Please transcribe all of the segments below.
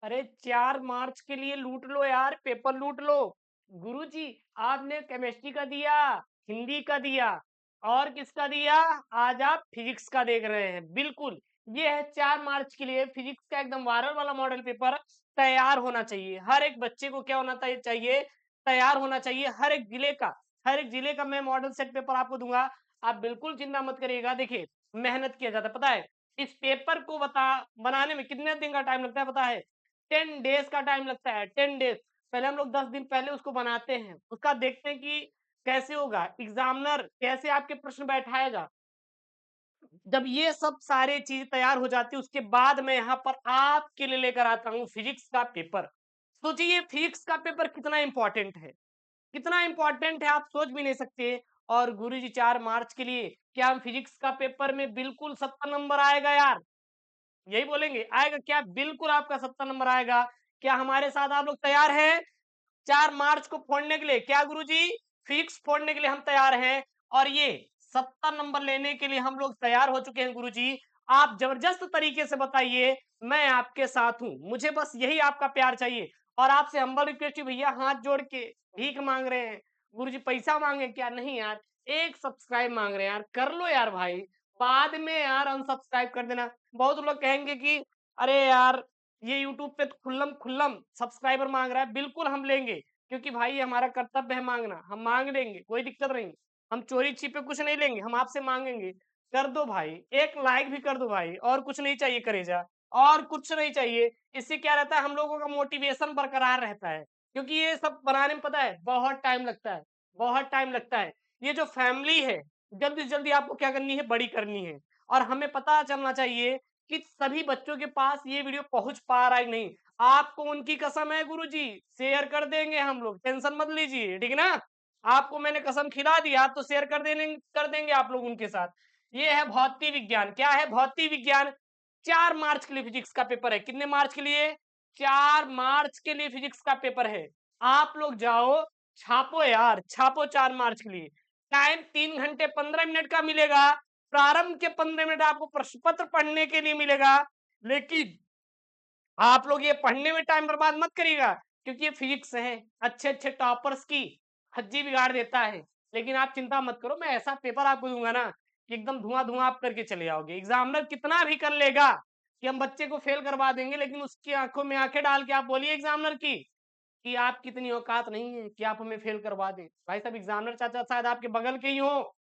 अरे 4 मार्च के लिए लूट लो यार, पेपर लूट लो। गुरुजी, आपने केमिस्ट्री का दिया, हिंदी का दिया और किसका दिया? आज आप फिजिक्स का देख रहे हैं। बिल्कुल, ये है 4 मार्च के लिए फिजिक्स का एकदम वायरल वाला मॉडल पेपर तैयार होना चाहिए। हर एक बच्चे को क्या होना चाहिए? तैयार होना चाहिए। हर एक जिले का मैं मॉडल सेट पेपर आपको दूंगा। आप बिल्कुल चिंता मत करिएगा। देखिए, मेहनत किया जाता है, पता है? इस पेपर को बनाने में कितने दिन का टाइम लगता है पता है? 10 डेज का टाइम लगता है, 10 डेज। पहले हम लोग 10 दिन पहले उसको बनाते हैं, उसका देखते हैं कि कैसे होगा, एग्जामिनर कैसे आपके प्रश्न बैठाएगा। जब ये सब सारी चीज तैयार हो जाती है, उसके बाद मैं यहाँ पर आपके लिए लेकर आता हूँ फिजिक्स का पेपर। सोचिए फिजिक्स का पेपर कितना इंपॉर्टेंट है, कितना इंपॉर्टेंट है, आप सोच भी नहीं सकते। और गुरुजी 4 मार्च के लिए क्या हम फिजिक्स का पेपर में बिल्कुल 70 नंबर आएगा यार? यही बोलेंगे आएगा क्या? बिल्कुल आपका 70 नंबर आएगा। क्या हमारे साथ आप लोग तैयार हैं 4 मार्च को फोड़ने के लिए? क्या गुरुजी? फिजिक्स फोड़ने के लिए हम तैयार हैं। और ये 70 नंबर लेने के लिए हम लोग तैयार हो चुके हैं गुरुजी। आप जबरदस्त तरीके से बताइए, मैं आपके साथ हूं। मुझे बस यही आपका प्यार चाहिए। और आपसे हम्बल रिक्वेस्ट है भैया, हाथ जोड़ के भीख मांग रहे हैं। गुरुजी पैसा मांगे क्या? नहीं यार, एक सब्सक्राइब मांग रहे हैं यार, कर लो यार भाई। बाद में यार अनसब्सक्राइब कर देना। बहुत लोग कहेंगे कि अरे यार, ये यूट्यूब पे तो खुल्लम खुल्लम सब्सक्राइबर मांग रहा है। बिल्कुल हम लेंगे, क्योंकि भाई ये हमारा कर्तव्य है मांगना। हम मांग लेंगे, कोई दिक्कत नहीं। हम चोरी छिपे कुछ नहीं लेंगे, हम आपसे मांगेंगे। कर दो भाई, एक लाइक भी कर दो भाई, और कुछ नहीं चाहिए करेजा, और कुछ नहीं चाहिए। इससे क्या रहता है, हम लोगों का मोटिवेशन बरकरार रहता है। क्योंकि ये सब बनाने में पता है बहुत टाइम लगता है, बहुत टाइम लगता है। ये जो फैमिली है, जल्दी से जल्दी आपको क्या करनी है? बड़ी करनी है। और हमें पता चलना चाहिए कि सभी बच्चों के पास ये वीडियो पहुंच पा रहा है कि नहीं। आपको उनकी कसम है गुरुजी, शेयर कर देंगे हम लोग, टेंशन मत लीजिए, ठीक है ना? आपको मैंने कसम खिला दिया तो शेयर कर देंगे आप लोग उनके साथ। ये है भौतिक विज्ञान। क्या है? भौतिक विज्ञान। 4 मार्च के लिए फिजिक्स का पेपर है। कितने मार्च के लिए? 4 मार्च के लिए फिजिक्स का पेपर है। आप लोग जाओ, छापो यार, छापो 4 मार्च के लिए। टाइम 3 घंटे 15 मिनट का मिलेगा। प्रारंभ के 15 मिनट आपको प्रश्न पत्र पढ़ने के लिए मिलेगा। लेकिन आप लोग ये पढ़ने में टाइम बर्बाद मत करिएगा, क्योंकि ये फिजिक्स है। अच्छे अच्छे टॉपर्स की हज्जी बिगाड़ देता है। लेकिन आप चिंता मत करो, मैं ऐसा पेपर आपको दूंगा ना कि एकदम धुआं धुआं आप करके चले जाओगे। एग्जामिनर कितना भी कर लेगा कि हम बच्चे को फेल करवा देंगे, लेकिन उसकी आंखों में आंखें डाल के आप बोलिए एग्जामिनर की कि आप कितनी औकात नहीं है कि आप हमें फेल करवा दें। भाई साहब, एग्जामिनर चाचा शायद आपके बगल के ही हो।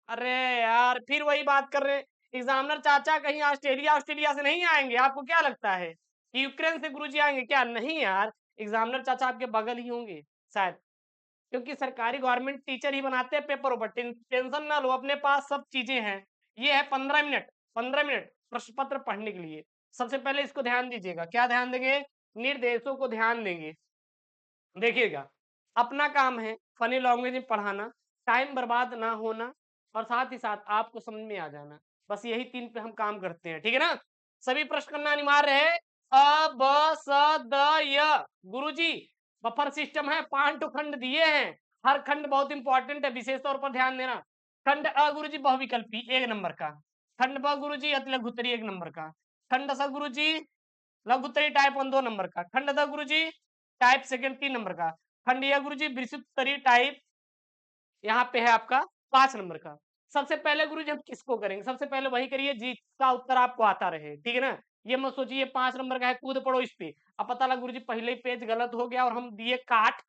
अरे यार, फिर वही बात कर रहे हैं। एग्जामिनर चाचा कहीं ऑस्ट्रेलिया ऑस्ट्रेलिया से नहीं आएंगे? आपको क्या लगता है कि यूक्रेन से गुरुजी आएंगे क्या? नहीं यार, एग्जामिनर चाचा आपके बगल ही होंगे शायद। क्योंकि सरकारी गवर्नमेंट टीचर ही बनाते हैं पेपर ऊपर। टेंशन ना लो, अपने पास सब चीजें हैं। ये है 15 मिनट, 15 मिनट प्रश्न पत्र पढ़ने के लिए। सबसे पहले इसको ध्यान दीजिएगा। क्या ध्यान देंगे? निर्देशों को ध्यान देंगे। देखिएगा, अपना काम है फनी लैंग्वेज में पढ़ाना, टाइम बर्बाद ना होना, और साथ ही साथ आपको समझ में आ जाना। बस यही 3 पे हम काम करते हैं, ठीक है ना? सभी प्रश्न करना अनिवार्य है। अ, ब, स, द, य। गुरुजी, बफर सिस्टम है, 5 खंड दिए हैं। हर खंड बहुत इंपॉर्टेंट है, विशेष तौर पर ध्यान देना। खंड अ गुरुजी बहुविकल्पी 1 नंबर का। खंड ब गुरुजी अति लघु उत्तरीय 1 नंबर का। खंड स गुरुजी लघु उत्तरीय टाइप 1 2 नंबर का। खंड the Guruji type second 3 number का। खंड य गुरुजी विस्तृत उत्तरीय टाइप यहाँ पे है आपका 5 नंबर का। सबसे पहले गुरुजी हम किसको करेंगे? सबसे पहले वही करिए जिसका उत्तर आपको आता रहे, ठीक है ना? ये मत सोचिए 5 नंबर का है कूद पड़ो इस पे। अब पता लगा गुरुजी पहले ही पेज गलत हो गया और हम दिए काट।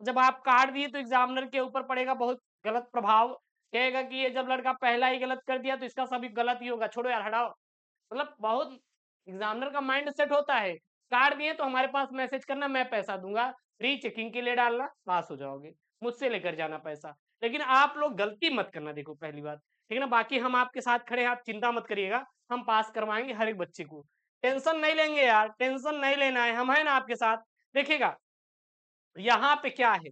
जब आप काट दिए तो एग्जामिनर के ऊपर पड़ेगा बहुत गलत प्रभाव। कहेगा कि ये जब लड़का पहला ही गलत कर दिया तो इसका सभी गलत ही होगा, छोड़ो यार, हटाओ। मतलब बहुत एग्जामिनर का माइंड सेट होता है। कार्ड दिए तो हमारे पास मैसेज करना, मैं पैसा दूंगा, रीचेकिंग के लिए डालना, पास हो जाओगे, मुझसे लेकर जाना पैसा। लेकिन आप लोग गलती मत करना, देखो पहली बात, ठीक है ना? बाकी हम आपके साथ खड़े हैं, आप चिंता मत करिएगा। हम पास करवाएंगे हर एक बच्चे को। टेंशन नहीं लेंगे यार, टेंशन नहीं लेना है, हम है ना आपके साथ। देखिएगा, यहाँ पे क्या है?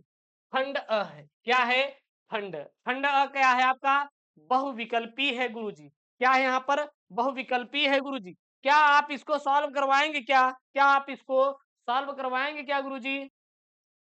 खंड अ है। क्या है? खंड। खंड अ क्या है आपका? बहुविकल्पी है गुरुजी। क्या है यहाँ पर? बहुविकल्पी है गुरुजी। क्या आप इसको सॉल्व करवाएंगे क्या? क्या आप इसको सॉल्व करवाएंगे क्या गुरुजी?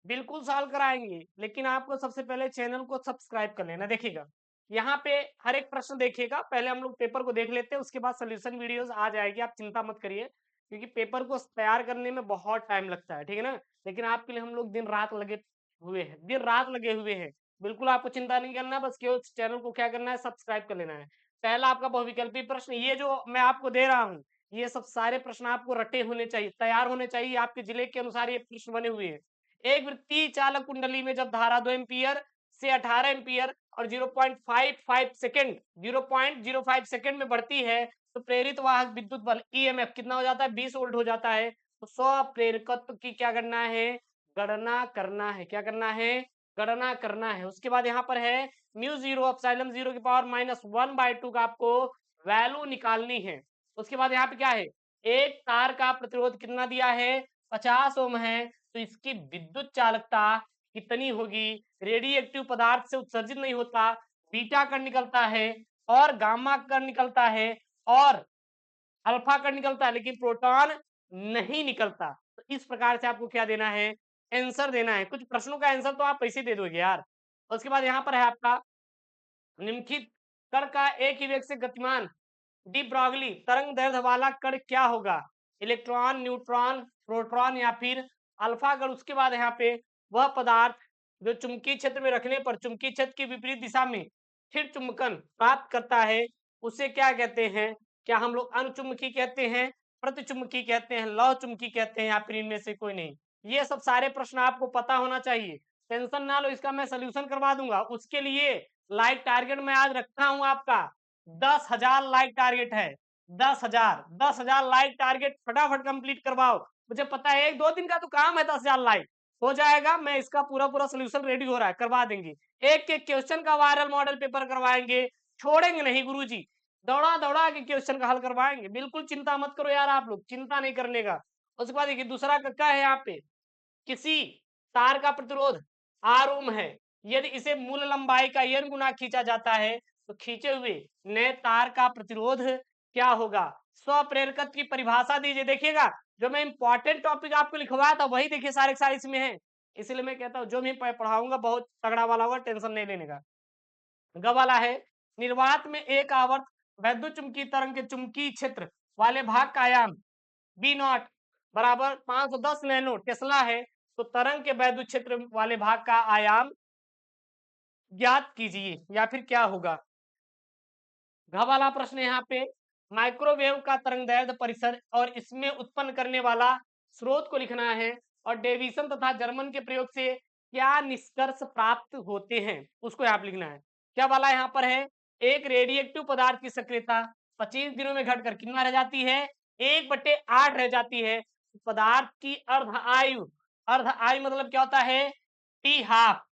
बिल्कुल सॉल्व कराएंगे, लेकिन आपको सबसे पहले चैनल को सब्सक्राइब कर लेना। देखिएगा, यहाँ पे हर एक प्रश्न देखिएगा। पहले हम लोग पेपर को देख लेते हैं, उसके बाद सोल्यूशन वीडियोस आ जाएगी, आप चिंता मत करिए। क्योंकि पेपर को तैयार करने में बहुत टाइम लगता है, ठीक है ना। लेकिन आपके लिए हम लोग दिन रात लगे हुए हैं, दिन रात लगे हुए हैं। बिल्कुल आपको चिंता नहीं करना, बस केवल चैनल को क्या करना है, सब्सक्राइब कर लेना है। पहला आपका बहुविकल्पी प्रश्न, ये जो मैं आपको दे रहा हूँ, ये सब सारे प्रश्न आपको रटे होने चाहिए, तैयार होने चाहिए, आपके जिले के अनुसार ये प्रश्न बने हुए हैं। एक वृत्तीय चालक कुंडली में जब धारा 2 एम्पीयर से 18 एम्पीयर और 0.55 सेकंड 0.05 सेकंड में बढ़ती है, तो प्रेरित वाहक विद्युत बल ईएमएफ कितना हो जाता है, 20 वोल्ट हो जाता है। तो स्वप्रेरकत्व की क्या करना है, गणना करना है। क्या करना है, गणना करना है। उसके बाद यहाँ पर है म्यू जीरो एप्सिलॉन जीरो की पावर -1/2 का आपको वैल्यू निकालनी है। उसके बाद यहाँ पे क्या है, एक तार का प्रतिरोध कितना दिया है, 50 ओम है, तो इसकी विद्युत चालकता कितनी होगी। रेडियो एक्टिव पदार्थ से उत्सर्जित नहीं होता, बीटा कण निकलता है और गामा कण निकलता है और अल्फा कण निकलता है, लेकिन प्रोटॉन नहीं निकलता। तो इस प्रकार से आपको क्या देना है, आंसर देना है। कुछ प्रश्नों का आंसर तो आप ऐसे दे दोगे यार। उसके बाद यहाँ पर है आपका निम्नलिखित कण का एक ही वेग से गतिमान डी ब्रॉगली तरंग दैर्ध्य वाला कण क्या होगा, इलेक्ट्रॉन, न्यूट्रॉन, प्रोटॉन या फिर अल्फा कण। उसके बाद यहाँ पे वह पदार्थ जो चुंबकीय क्षेत्र में रखने पर चुंबकीय क्षेत्र की विपरीत दिशा में स्थिर चुंबकन प्राप्त करता है, उसे क्या कहते हैं। क्या हम लोग अनुचुंबकीय कहते हैं, प्रतिचुंबकीय कहते हैं, लौह चुंबकीय कहते हैं, या फिर इनमें से कोई नहीं। ये सब सारे प्रश्न आपको पता होना चाहिए। टेंशन ना लो, इसका मैं सोल्यूशन करवा दूंगा। उसके लिए लाइक टारगेट मैं आज रखा हूं आपका 10,000 लाइक टारगेट है। 10,000 लाइक टारगेट फटाफट कंप्लीट करवाओ। मुझे पता है 1-2 दिन का तो काम है, 10,000 लाइक हो जाएगा। मैं इसका पूरा पूरा सोल्यूशन रेडी हो रहा है, करवा देंगे। एक एक क्वेश्चन का वायरल मॉडल पेपर करवाएंगे, छोड़ेंगे नहीं गुरुजी। दौड़ा दौड़ा के क्वेश्चन का हल करवाएंगे, बिल्कुल चिंता मत करो यार, आप लोग चिंता नहीं करने का। उसके बाद देखिए दूसरा क्या है यहाँ पे, किसी तार का प्रतिरोध आर ओम है, यदि इसे मूल लंबाई का n गुना खींचा जाता है, तो खींचे हुए नए तार का प्रतिरोध क्या होगा। स्वप्रेरकत्व की परिभाषा दीजिए। देखिएगा जो मैं इंपॉर्टेंट टॉपिक आपको लिखवाया था वही देखिए सारे सारे इसमें है। इसलिए मैं कहता हूँ जो मैं पढ़ाऊंगा बहुत तगड़ा वाला होगा, टेंशन नहीं लेने का। ग वाला है, निर्वात में एक आवर्त वैद्युत चुंबकीय तरंग के चुंबकीय क्षेत्र वाले भाग का आयाम बी नॉट बराबर 510 नैनो टेस्ला है, तो तरंग के वैद्युत क्षेत्र वाले भाग का आयाम ज्ञात कीजिए, या फिर क्या होगा। घ वाला प्रश्न यहाँ पे, माइक्रोवेव का तरंगदैर्ध्य परिसर और इसमें उत्पन्न करने वाला स्रोत को लिखना है, और डेविसन तथा जर्मन के प्रयोग से क्या निष्कर्ष प्राप्त होते हैं, उसको यहाँ पे लिखना है। क्या वाला यहाँ पर है, एक रेडिएक्टिव पदार्थ की सक्रियता 25 दिनों में घटकर कितना रह जाती है, 1/8 रह जाती है। पदार्थ की अर्ध आयु मतलब क्या होता है, टी हाफ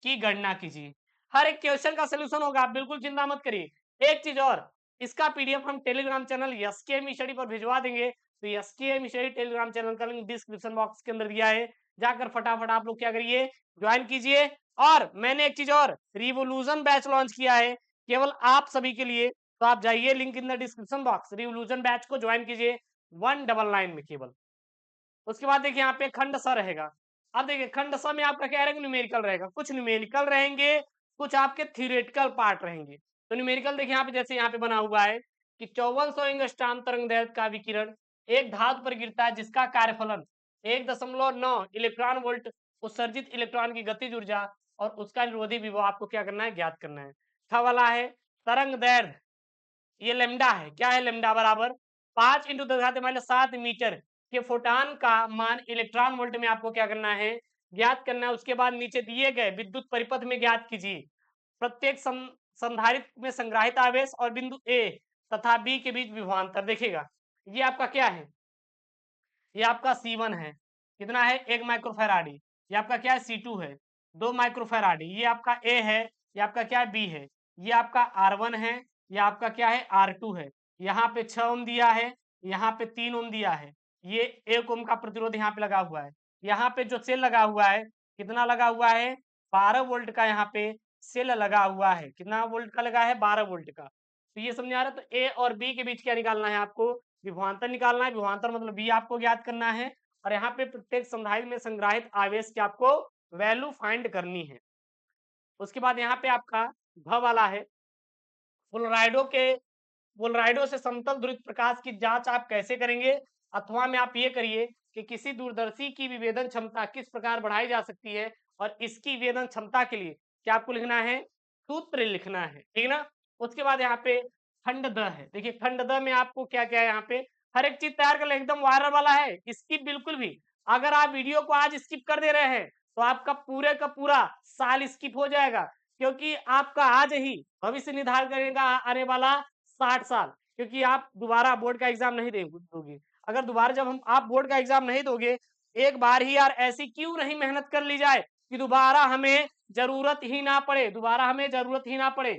की गणना कीजिए। हर एक क्वेश्चन का सोल्यूशन होगा, आप बिल्कुल चिंता मत करिए। एक चीज और, इसका पीडीएफ हम टेलीग्राम चैनल एसकेएम स्टडी पर भिजवा देंगे। तो एसकेएम स्टडी टेलीग्राम चैनल का लिंक डिस्क्रिप्शन बॉक्स के अंदर दिया है, जाकर फटाफट आप लोग क्या करिए, ज्वाइन कीजिए। और मैंने एक चीज और, रिवोल्यूशन बैच लॉन्च किया है केवल आप सभी के लिए, तो आप जाइए link in the description box, revolution batch को ज्वाइन कीजिए 199 में केवल। उसके बाद देखिए यहाँ पे खंड स रहेगा। अब देखिए खंड स में आपका क्या रहेगा, न्यूमेरिकल रहेगा, कुछ न्यूमेरिकल रहेंगे, कुछ आपके थ्योरेटिकल पार्ट रहेंगे। तो न्यूमेरिकल देखिए यहाँ पे, जैसे यहाँ पे बना हुआ है कि 5400 एंगस्ट्रॉम तरंगदैर्ध्य का विकिरण एक धातु पर गिरता है जिसका कार्यफलन 1.9 इलेक्ट्रॉन वोल्ट उत्सर्जित इलेक्ट्रॉन की गतिज ऊर्जा और उसका निरोधी विभव आपको क्या करना है, ज्ञात करना है। था वाला है तरंगदैर्ध्य, ये लेमडा है। क्या है, लेमडा बराबर 5 × 10⁻7 मीटर के फोटान का मान इलेक्ट्रॉन वोल्ट में आपको क्या करना है, ज्ञात करना है। उसके बाद नीचे दिए गए विद्युत परिपथ में ज्ञात कीजिए प्रत्येक संधारित्र में संग्रहित आवेश और बिंदु ए तथा बी के बीच विभवांतर। देखिएगा ये आपका क्या है, ये आपका C1 है, कितना है 1 माइक्रोफैराडी। ये आपका क्या है C2 है 2 माइक्रोफैराडी। ये आपका A है, ये आपका क्या है B है। ये आपका R1 है, ये आपका क्या है R2 है। यहाँ पे 6 ओम दिया है, यहाँ पे 3 ओम दिया है। ये 1 ओम का प्रतिरोध यहाँ पे लगा हुआ है। यहाँ पे जो सेल लगा हुआ है, कितना लगा हुआ है, 12 वोल्ट का यहाँ पे सेल लगा हुआ है। कितना वोल्ट का लगा है, 12 वोल्ट का। तो ये समझ आ रहा है। तो ए और बी के बीच क्या निकालना है आपको, विभवांतर निकालना है। विभवांतर मतलब बी आपको ज्ञात करना है, और यहाँ पे प्रत्येक संधारित्र में संग्रहित आवेश की आपको वैल्यू फाइंड करनी है। उसके बाद यहाँ पे आपका भ वाला है, पोलराइडो से समतल ध्रुवित प्रकाश की जांच आप कैसे करेंगे। अथवा में आप ये करिए कि किसी दूरदर्शी की विभेदन क्षमता किस प्रकार बढ़ाई जा सकती है, और इसकी विभेदन क्षमता के लिए क्या आपको लिखना है, सूत्र लिखना है, ठीक है ना। उसके बाद यहाँ पे खंड द है, देखिए खंड द में आपको क्या क्या है, यहाँ पे हर एक चीज तैयार कर ले, एकदम वायरल वाला है, स्किप बिल्कुल भी, अगर आप वीडियो को आज स्किप कर दे रहे हैं तो आपका पूरे का पूरा साल स्किप हो जाएगा, क्योंकि आपका आज ही भविष्य निर्धारण करेगा आने वाला 60 साल, क्योंकि आप दोबारा बोर्ड का एग्जाम नहीं दोगे। अगर दोबारा जब हम आप बोर्ड का एग्जाम नहीं दोगे, एक बार ही यार ऐसी क्यों नहीं मेहनत कर ली जाए कि दोबारा हमें जरूरत ही ना पड़े, दोबारा हमें जरूरत ही ना पड़े।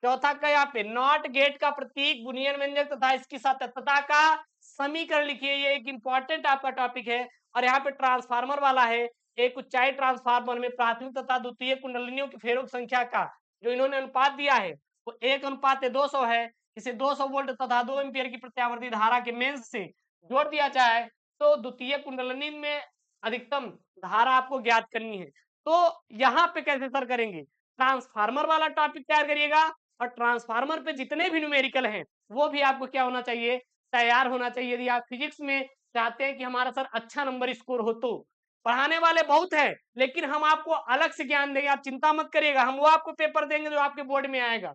चौथा का यहाँ पे नॉट गेट का प्रतीक बुनियन व्यंजक तथा इसकी सातत्यता का समीकरण लिखिए, ये एक इंपॉर्टेंट आपका टॉपिक है। और यहाँ पे ट्रांसफार्मर वाला है, एक ऊंचाई ट्रांसफार्मर में प्राथमिक तथा द्वितीय कुंडलिनियों की फेरों की संख्या का जो इन्होंने अनुपात दिया है वो 1:200 है। इसे 200 वोल्ट तथा 2 एम्पियर की प्रत्यावर्ती धारा के मेंस से जोड़ दिया जाए तो द्वितीय कुंडलिनी में अधिकतम धारा आपको ज्ञात करनी है। तो यहाँ पे कैसे सर करेंगे, ट्रांसफार्मर वाला टॉपिक तैयार करिएगा, और ट्रांसफार्मर पे जितने भी न्यूमेरिकल हैं वो भी आपको क्या होना चाहिए, तैयार होना चाहिए। यदि आप फिजिक्स में चाहते हैं कि हमारा सर अच्छा नंबर स्कोर हो, तो पढ़ाने वाले बहुत हैं, लेकिन हम आपको अलग से ज्ञान देंगे, आप चिंता मत करिएगा, हम वो आपको पेपर देंगे जो आपके बोर्ड में आएगा।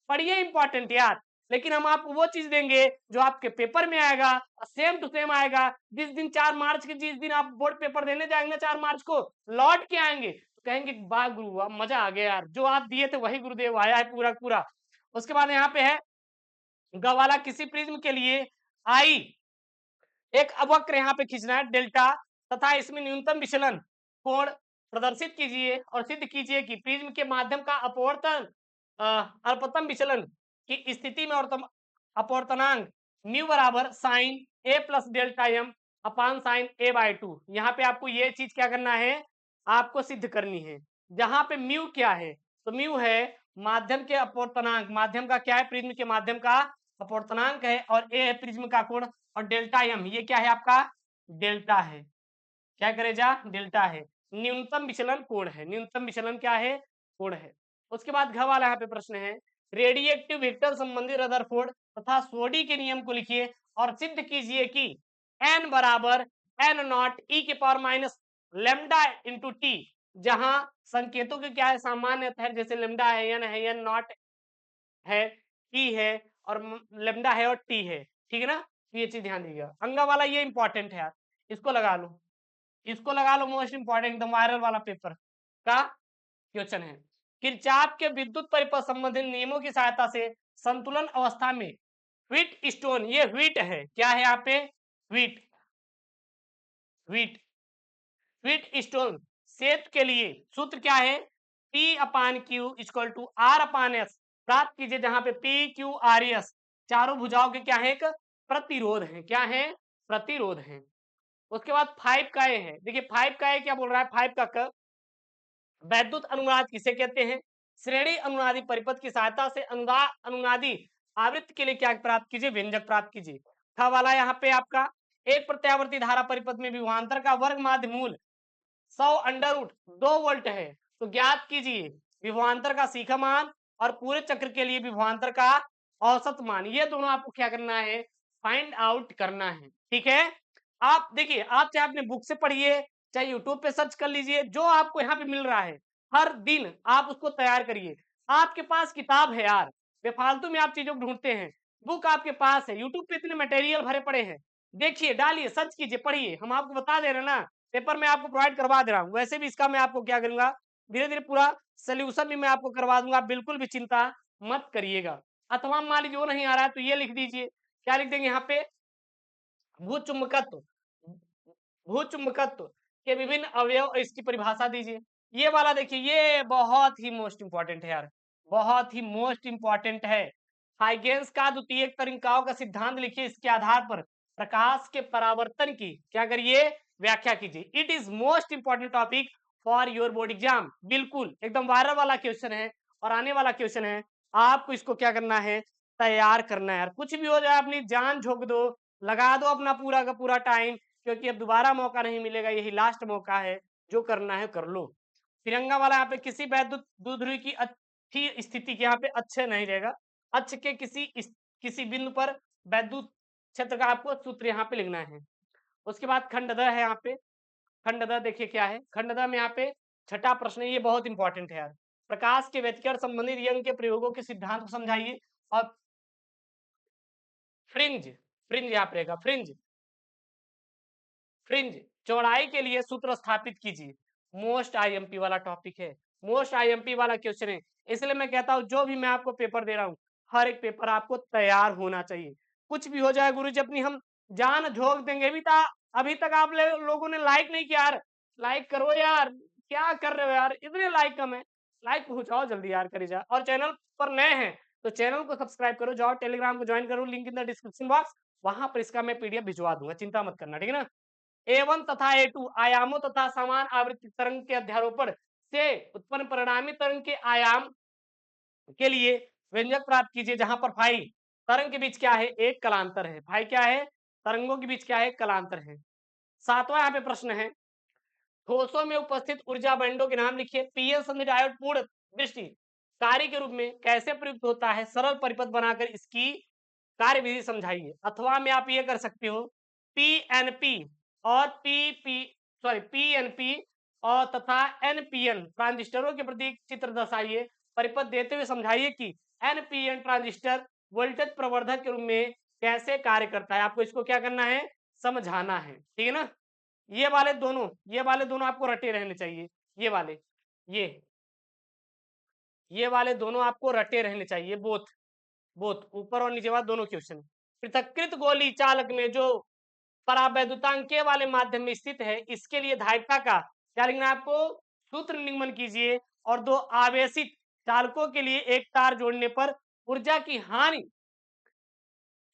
पढ़िए इंपॉर्टेंट यार, लेकिन हम आपको वो चीज देंगे जो आपके पेपर में आएगा, सेम टू सेम आएगा। जिस दिन 4 मार्च के जिस दिन आप बोर्ड पेपर देने जाएंगे 4 मार्च को, लौट के आएंगे तो कहेंगे वाह गुरु वाह, मजा आ गया यार, जो आप दिए थे वही गुरुदेव आया है पूरा पूरा। उसके बाद यहाँ पे है ग वाला, किसी प्रिज्म के लिए आई एक वक्र यहाँ पे खींचना है डेल्टा, तथा इसमें न्यूनतम विचलन कोण प्रदर्शित कीजिए और सिद्ध कीजिए कि प्रिज्म के माध्यम का अपवर्तन अल्पतम विचलन की स्थिति में अपवर्तनांक न्यू बराबर sine A plus delta m upon sine A by 2। यहाँ पे आपको ये चीज क्या करना है, आपको सिद्ध करनी है। जहां पे म्यू क्या है, तो म्यू है माध्यम के अपवर्तनांक, माध्यम का क्या है, प्रिज्म के माध्यम का अपवर्तनांक है, और ए है प्रिज्म का कोण, और डेल्टा एम ये क्या है आपका, डेल्टा है, क्या करे जा, डेल्टा है, न्यूनतम विचलन कोण है, न्यूनतम विचलन क्या है, कोण है। उसके बाद घ वाला यहाँ पे प्रश्न है, रेडिएक्टिव वेक्टर संबंधी रदरफोर्ड तथा सोडी के नियम को लिखिए और सिद्ध कीजिए कि n बराबर n नॉट e के power minus lambda into T, जहां संकेतों के क्या है, सामान्य है, जैसे लेमडा है, n नॉट है, टी है, और लेमडा है और टी है, ठीक है ना। तो ये चीज ध्यान दीजिएगा। अंगा वाला ये इंपॉर्टेंट है यार, इसको लगा लो, इसको लगा लो, मोस्ट इंपॉर्टेंट एकदम वायरल वाला पेपर का क्वेश्चन है। किरचाफ के विद्युत परिपथ संबंधित नियमों की सहायता से संतुलन अवस्था में व्हीट स्टोन, ये व्हीट है, क्या है यहाँ पे, व्हीट, व्हीट व्हीट स्टोन सेत के लिए सूत्र क्या है, P upon Q equal to R upon S प्राप्त कीजिए, जहां पे P Q R S चारों भुजाओं के क्या है, एक प्रतिरोध है, क्या है, प्रतिरोध है। उसके बाद 5 का ए है, देखिए 5 का ए क्या बोल रहा है, 5 का क वैद्युत अनुनाद किसे कहते हैं, श्रेणी अनुनादी परिपथ की सहायता से अनुनादी आवृत्ति के लिए क्या प्राप्त कीजिए, व्यंजक प्राप्त कीजिए। था वाला यहाँ पे आपका एक प्रत्यावर्ती धारा परिपथ में विभवांतर का वर्ग माध्य मूल 100 अंडर रूट 2 वोल्ट है, तो ज्ञात कीजिए विभवांतर का सीखा मान और पूरे चक्र के लिए विभवांतर का औसत मान, ये दोनों आपको क्या करना है, फाइंड आउट करना है, ठीक है। आप देखिए, आप चाहे अपने बुक से पढ़िए, चाहे यूट्यूब पे सर्च कर लीजिए, जो आपको यहाँ पे मिल रहा है हर दिन आप उसको तैयार करिए। आपके पास किताब है यार, बेफालतू में आप चीजों को ढूंढते हैं, बुक आपके पास है, यूट्यूब पे इतने मटेरियल भरे पड़े हैं, देखिए, डालिए, सर्च कीजिए, पढ़िए, हम आपको बता दे रहे हैं ना, पेपर में आपको प्रोवाइड करवा दे रहा हूँ। वैसे भी इसका मैं आपको क्या करूंगा, धीरे धीरे पूरा सोल्यूशन भी मैं आपको करवा दूंगा, बिल्कुल भी चिंता मत करिएगा। अथवा मान लीजिए वो नहीं आ रहा है तो ये लिख दीजिए, क्या लिख देंगे यहाँ पे, भूचुंबकत्व, भूचुंबकत्व के विभिन्न अवयव और इसकी परिभाषा दीजिए। ये वाला देखिए, ये बहुत ही मोस्ट इंपॉर्टेंट है यार, बहुत ही मोस्ट इंपॉर्टेंट है। हाइगेंस का द्वितीयक तरिकाओं का सिद्धांत लिखिए, इसके आधार पर प्रकाश के परावर्तन की क्या करिए, व्याख्या कीजिए। It is most important topic for your board exam, बिल्कुल एकदम वायरल वाला क्वेश्चन है और आने वाला क्वेश्चन है, आपको इसको क्या करना है, तैयार करना है यार। कुछ भी हो जाए अपनी जान झोंक दो, लगा दो अपना पूरा का पूरा टाइम, क्योंकि अब दोबारा मौका नहीं मिलेगा, यही लास्ट मौका है, जो करना है कर लो। तिरंगा वाला यहाँ पे किसी वैद्युत द्विध्रुवी की अच्छी स्थिति के यहाँ पे अच्छे नहीं रहेगा, अक्ष के किसी बिंदु पर वैद्युत क्षेत्र का आपको सूत्र यहाँ पे लिखना है। उसके बाद खंड द है यहाँ पे, खंड द देखिए क्या है, खंड द में यहाँ पे छठा प्रश्न है, ये बहुत इंपॉर्टेंट है यार। प्रकाश के व्यतिकरण संबंधित यंग के प्रयोगों के सिद्धांत को समझाइए। और फ्रिंज, फ्रिंज यहाँ पे रहेगा, फ्रिंज, फ्रिंज चौड़ाई के लिए सूत्र स्थापित कीजिए। मोस्ट आईएमपी वाला टॉपिक है, मोस्ट आईएमपी वाला क्वेश्चन है। इसलिए मैं कहता हूं जो भी मैं आपको पेपर दे रहा हूं, हर एक पेपर आपको तैयार होना चाहिए। कुछ भी हो जाए गुरुजी, अपनी हम जान झोंक देंगे। अभी तक आप लोगों ने लाइक नहीं किया यार, लाइक करो यार, क्या कर रहे हो यार, इतने लाइक कम है, लाइक पहुंचाओ जल्दी यार, करी जा। और चैनल पर नए हैं तो चैनल को सब्सक्राइब करो, जाओ टेलीग्राम को ज्वाइन करो, link in the description box, वहां पर इसका मैं पीडीएफ भिजवा दूंगा, चिंता मत करना, ठीक है ना। A1 तथा A2 आयामों तथा समान आवृत्ति तरंग के अध्यारोपण से उत्पन्न परिणामी तरंग के आयाम के लिए व्यंजक प्राप्त कीजिए, जहां पर फाई तरंग के बीच क्या है, एक कलांतर है। फाई क्या है, तरंगों के बीच क्या है, कलांतर है। सातवां यहाँ पे प्रश्न है, ठोसों में उपस्थित ऊर्जा बैंडों के नाम लिखिए। पीएन संधि डायोड पूर्ण दृष्टि कार्य के रूप में कैसे प्रयुक्त होता है, सरल परिपथ बनाकर इसकी कार्यविधि समझाइए। अथवा में आप ये कर सकते हो, पीएनपी और पीएनपी और तथा एनपीएन ट्रांजिस्टरों के प्रतीक चित्र दर्शाइए, परिपथ देते हुए समझाइए कि एनपीएन ट्रांजिस्टर वोल्टेज प्रवर्धक के रूप में कैसे कार्य करता है। आपको इसको क्या करना है, समझाना है, ठीक है ना। ये वाले दोनों आपको रटे रहने चाहिए। ये ये वाले दोनों आपको रटे रहने चाहिए, बोथ बोथ ऊपर और नीचे वाले दोनों क्वेश्चन। पृथक्कृत गोली चालक में जो परावैद्युतांक के वाले माध्यम में स्थित है, इसके लिए धारिता का क्या लिखना है आपको, सूत्र निगमन कीजिए। और दो आवेशित चालकों के लिए एक तार जोड़ने पर ऊर्जा की हानि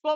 को,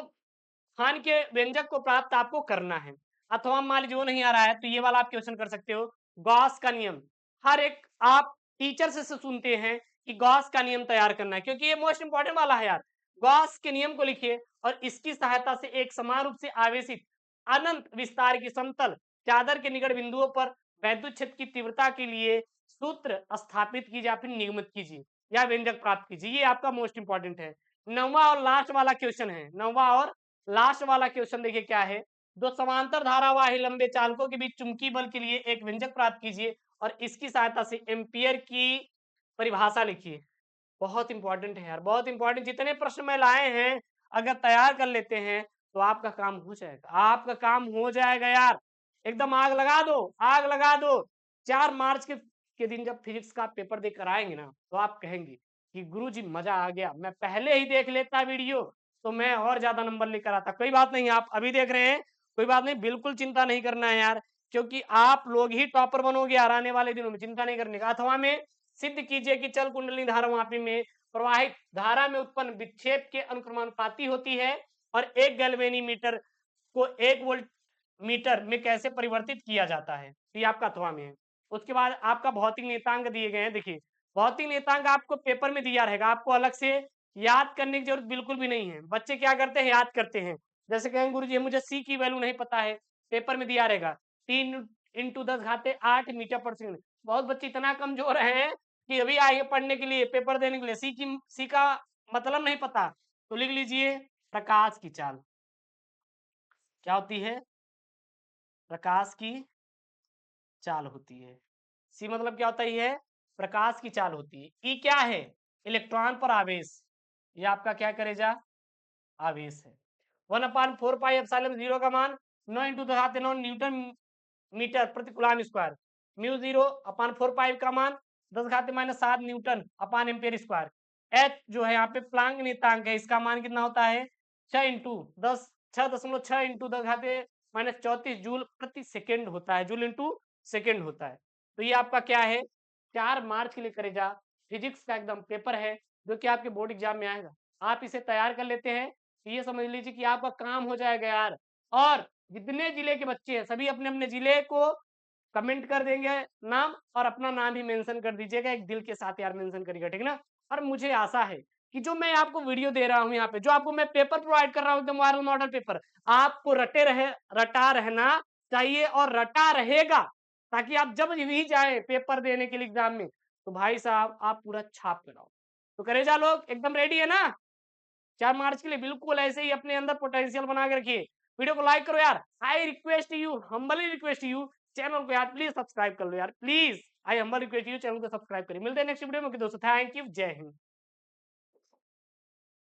हानि के व्यंजक को प्राप्त आपको करना है। अथवा मान लीजिए वो नहीं आ रहा है तो ये वाला आप क्वेश्चन कर सकते हो, गॉस का नियम। हर एक आप टीचर से सुनते हैं कि गॉस का नियम तैयार करना है, क्योंकि ये मोस्ट इंपॉर्टेंट वाला है यार। गॉस के नियम को लिखिए और इसकी सहायता से एक समान रूप से आवेशित अनंत विस्तार की समतल चादर के निकट बिंदुओं पर वैद्युत क्षेत्र की तीव्रता के लिए सूत्र स्थापित कीजिए या फिर निगमित कीजिए या व्यंजक प्राप्त कीजिए। ये आपका मोस्ट इंपॉर्टेंट है। नौवां और लास्ट वाला क्वेश्चन है, नौवां और लास्ट वाला क्वेश्चन देखिए क्या है, दो समांतर धारावाही लंबे चालकों के बीच चुंबकीय बल के लिए एक व्यंजक प्राप्त कीजिए और इसकी सहायता से एम्पियर की परिभाषा लिखिए। बहुत इंपॉर्टेंट है यार, बहुत इंपॉर्टेंट। जितने प्रश्न में लाए हैं अगर तैयार कर लेते हैं तो आपका काम हो जाएगा, आपका काम हो जाएगा यार। एकदम आग लगा दो, आग लगा दो। 4 मार्च के दिन जब फिजिक्स का पेपर देकर आएंगे ना, तो आप कहेंगे कि गुरुजी मजा आ गया, मैं पहले ही देख लेता वीडियो तो मैं और ज्यादा नंबर लेकर आता। कोई बात नहीं, आप अभी देख रहे हैं, कोई बात नहीं, बिल्कुल चिंता नहीं करना है यार, क्योंकि आप लोग ही टॉपर बनोगे यार आने वाले दिनों में, चिंता नहीं करने का। अथवा में सिद्ध कीजिए कि चल कुंडली धारावाही में प्रवाहित धारा में उत्पन्न विक्षेप के अनुक्रमानुपाती होती है और एक गैल्वेनीमीटर को 1 वोल्ट मीटर में कैसे परिवर्तित किया जाता है। तो ये आपका अथवा में है। उसके बाद आपका भौतिक नियतांक दिए गए हैं। देखिए भौतिक नियतांक आपको पेपर में दिया रहेगा, आपको अलग से याद करने की जरूरत बिल्कुल भी नहीं है। बच्चे क्या करते हैं, याद करते हैं। जैसे कहेंगे गुरुजी मुझे सी की वैल्यू नहीं पता है, पेपर में दिया रहेगा 3 × 10⁸ मीटर पर सेकंड। बहुत बच्चे इतना कमजोर हैं कि अभी आए पढ़ने के लिए, पेपर देने के लिए, सी का मतलब नहीं पता। तो लिख लीजिए प्रकाश की चाल क्या होती है, प्रकाश की चाल होती है। सी मतलब क्या होता है, प्रकाश की चाल होती है। ई क्या है, इलेक्ट्रॉन पर आवेश, ये आपका क्या करेगा, आवेश है। 1/4πε0 का मान 9 × 10⁻9 न्यूटन मीटर प्रति कूलम स्क्वायर। म्यू 0/4π का मान 10⁻⁷ न्यूटन अपान एम्पियर स्क्वायर। एच जो है यहाँ पे प्लांक नियतांक है, इसका मान कितना होता है 6.10 जूल प्रति सेकेंड होता है, जूल इंटू सेकेंड होता है। तो ये आपका क्या है, 4 मार्च के लिए करेगा फिजिक्स का एकदम पेपर है, जो कि आपके बोर्ड एग्जाम में आएगा। आप इसे तैयार कर लेते हैं तो ये समझ लीजिए कि आपका काम हो जाएगा यार। और जितने जिले के बच्चे हैं सभी अपने अपने जिले को कमेंट कर देंगे नाम, और अपना नाम भी मेंशन कर दीजिएगा, एक दिल के साथ यार मेंशन करिएगा, ठीक ना। और मुझे आशा है कि जो मैं आपको वीडियो दे रहा हूँ यहाँ पे, जो आपको मैं पेपर प्रोवाइड कर रहा हूँ एकदम वायरल मॉडल पेपर, आपको रटा रहना चाहिए और रटा रहेगा, ताकि आप जब भी जाए पेपर देने के लिए एग्जाम में तो भाई साहब आप पूरा छाप कर आओ। तो करेजा लोग एकदम रेडी है ना, 4 मार्च के लिए बिल्कुल ऐसे ही अपने अंदर पोटेंशियल बना के रखिए। वीडियो को लाइक करो यार, I request you, humbly request you, channel को यार प्लीज सब्सक्राइब कर लो यार, please I humble request you, channel को सब्सक्राइब करिए। मिलते हैं नेक्स्ट वीडियो में दोस्तों, थैंक यू, जय हिंद।